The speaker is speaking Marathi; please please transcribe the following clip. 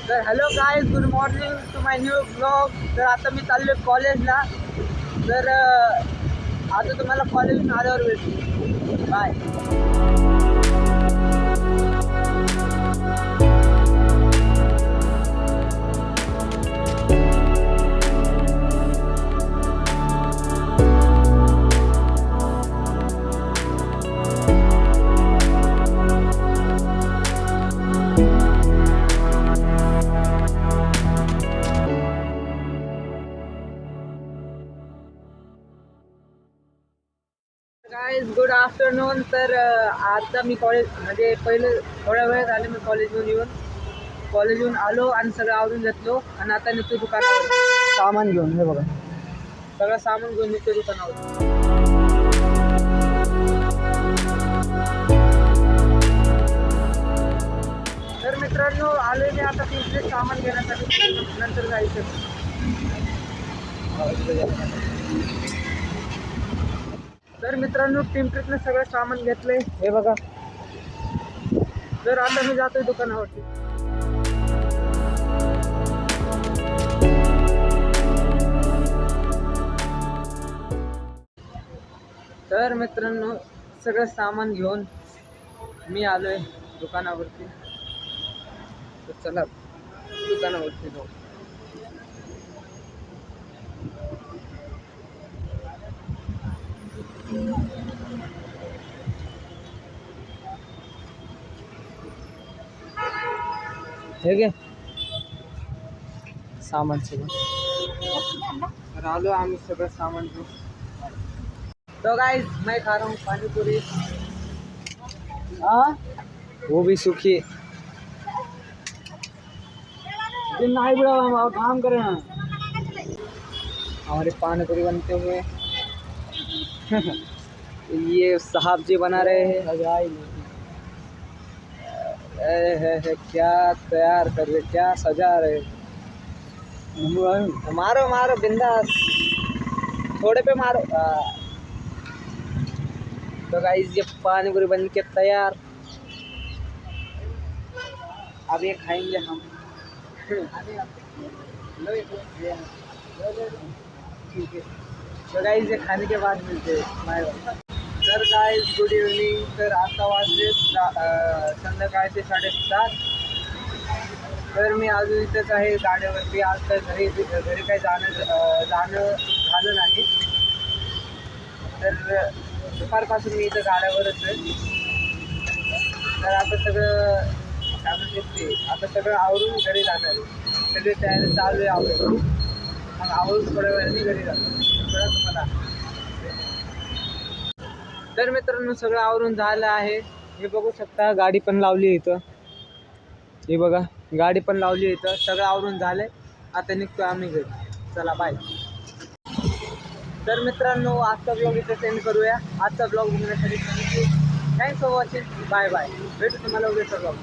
तर hello guys, good morning to my new blog. तर आता मी चाललो आहे कॉलेजला. तर आता तुम्हाला कॉलेजून आल्यावर भेटू. बाय. Guys good afternoon. तर आता मी म्हणजे पहिलं थोड्या वेळ झाले मी कॉलेजहून आलो आणि सगळं आवरून घेतलो आणि आता निघतो दुकानावर सामान घेऊन. हे बघा, सगळं सामान घेऊन निघतो दुकानावर. तर मित्रांनो, आलोय मी आता तिथे सामान घेण्यासाठी, नंतर जायचं. तर मित्रांनो, टिमट्रीतनं सगळं सामान घेतलंय, हे बघा. तर आता मी जातोय दुकानावरती. तर मित्रांनो, सगळं सामान घेऊन मी आलोय दुकानावरती. तर चला दुकानावरती जाऊ. हे घे सामान सगळं. तर आलो आम्ही सगळं सामान घेऊन. तो गाइस, मैं खा रहा हूँ पानी पूरी, हाँ वो भी सूखी. नहीं बड़ा, हम काम कर रहे हैं. हमारे पानी पूरी बनते हुए ये साहब जी बना रहे हैं. क्या तैयार कर रहे, क्या सजा रहे. मारो मारो बिंदास, थोड़े पे मारो. तो गाइस, ये पानी पूरी बन के तैयार. अब ये खाएंगे हम. ठीक है. तो गाइस, ये खाने के बाद मिलते हैं. तर गाइस, गुड इव्हनिंग. तर आता वाजले संध्याकाळचे 7:30. तर मी अजून इथंच आहे गाड्यावरती. आज तर घरी काही जाणं झालं नाही. तर दुपारपासून मी इथं गाड्यावरच आहे. तर आता सगळं आता सगळं आवरून घरी जाणार आहे. सगळी तयारी चालू आहे आवरून. मग आवरून थोड्या वेळाने घरी जातो. कळलं तुम्हाला. तर मित्रांनो, सगळं आवरून झालं आहे. हे बघू शकता, गाडी पण लावली इथं. हे बघा, गाडी पण लावली इथं. सगळं आवरून झालंय. आता निघतो आम्ही घरी. चला बाय. तर मित्रांनो, आजचा ब्लॉग इथं सेंड करूया. आजचा ब्लॉग बघण्यासाठी thanks for watching. Bye bye. भेटू तुम्हाला उद्याचा ब्लॉग.